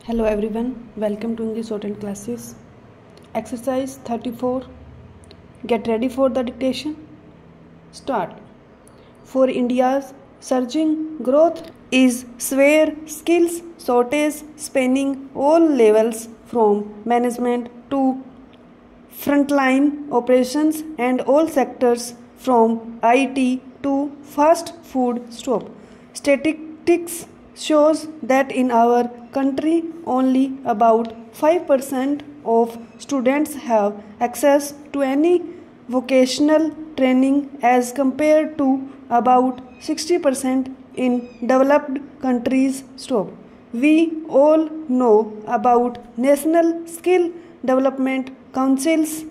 Hello everyone, welcome to English Shorthand classes. Exercise 34. Get ready for the dictation. Start. For India's surging growth is severe skills shortage spanning all levels from management to frontline operations and all sectors from IT to fast food stop. Statistics shows that in our country only about 5% of students have access to any vocational training as compared to about 60% in developed countries. Stop. We all know about National Skill Development Council's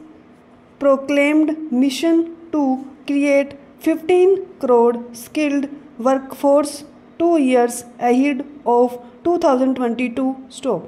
proclaimed mission to create 15 crore skilled workforce 2 years ahead of 2022. Stop.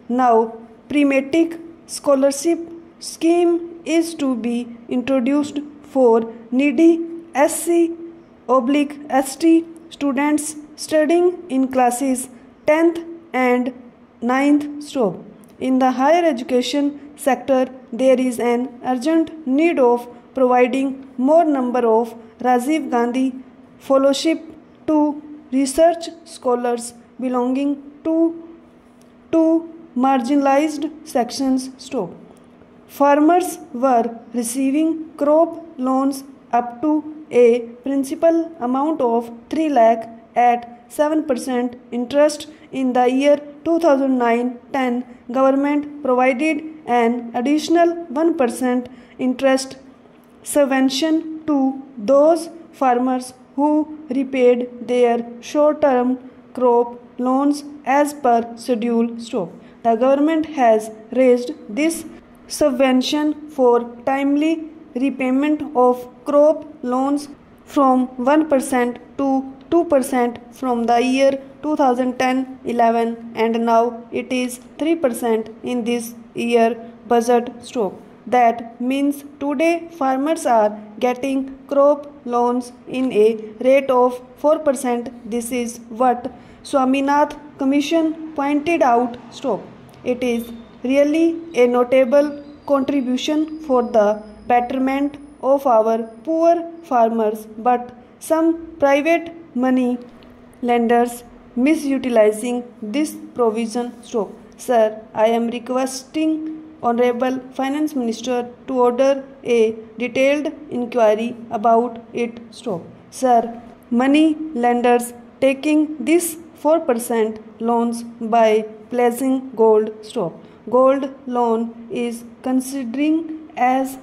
Now, pre-matric scholarship scheme is to be introduced for needy SC/ST students studying in classes 10th and 9th. Stop. In the higher education sector, there is an urgent need of providing more number of Rajiv Gandhi fellowship to research scholars belonging to marginalized sections. Stop. Farmers were receiving crop loans up to a principal amount of 3 lakh at 7% interest. In the year 2009-10, government provided an additional 1% interest subvention to those farmers who repaid their short-term crop loans as per schedule. Stop. The government has raised this subvention for timely repayment of crop loans from 1% to 2% from the year 2010-11 and now it is 3% in this year budget. Stop. That means today farmers are getting crop loans in a rate of 4%. This is what Swaminathan Commission pointed out. Stop. It is really a notable contribution for the betterment of our poor farmers, but some private money lenders misutilizing this provision. Stop. Sir, I am requesting Honorable Finance Minister to order a detailed inquiry about it. Stop. Sir, money lenders taking this 4% loans by pledging gold. Stop. Gold loan is considering as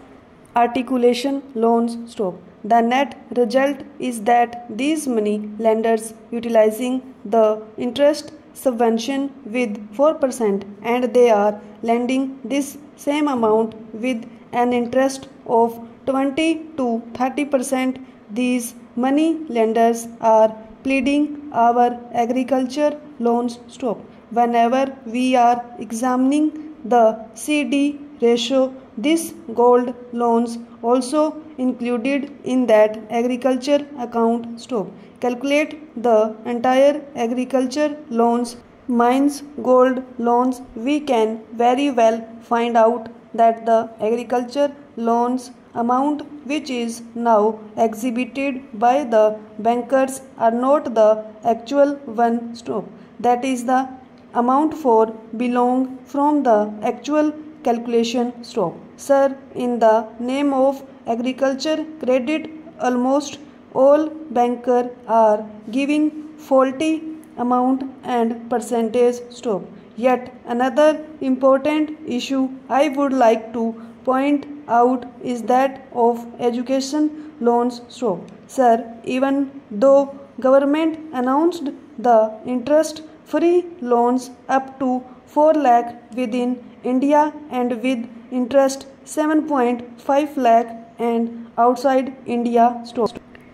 articulation loans. Stop. The net result is that these money lenders utilizing the interest subvention with 4% and they are lending this same amount with an interest of 20 to 30%. These money lenders are pleading our agriculture loans. Stop. Whenever we are examining the CD ratio, this gold loans also included in that agriculture account. Stop. Calculate the entire agriculture loans minus gold loans. We can very well find out that the agriculture loans amount which is now exhibited by the bankers are not the actual one. Stop. That is the amount for belong from the actual calculation. Stop. Sir, in the name of agriculture credit, almost all bankers are giving faulty amount and percentage. Stop. Yet another important issue I would like to point out is that of education loans. Stop. Sir, even though government announced the interest-free loans up to 4 lakh within India and with interest 7.5 lakh and outside India. Stop.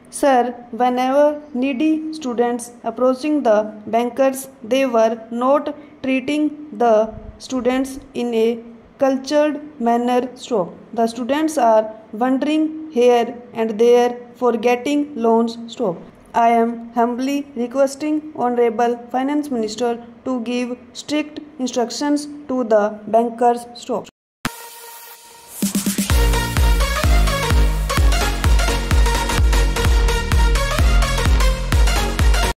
Sir, whenever needy students approaching the bankers, they were not treating the students in a cultured manner. Stop. The students are wandering here and there for getting loans. Stop. I am humbly requesting Honorable Finance Minister to give strict instructions to the bankers stop.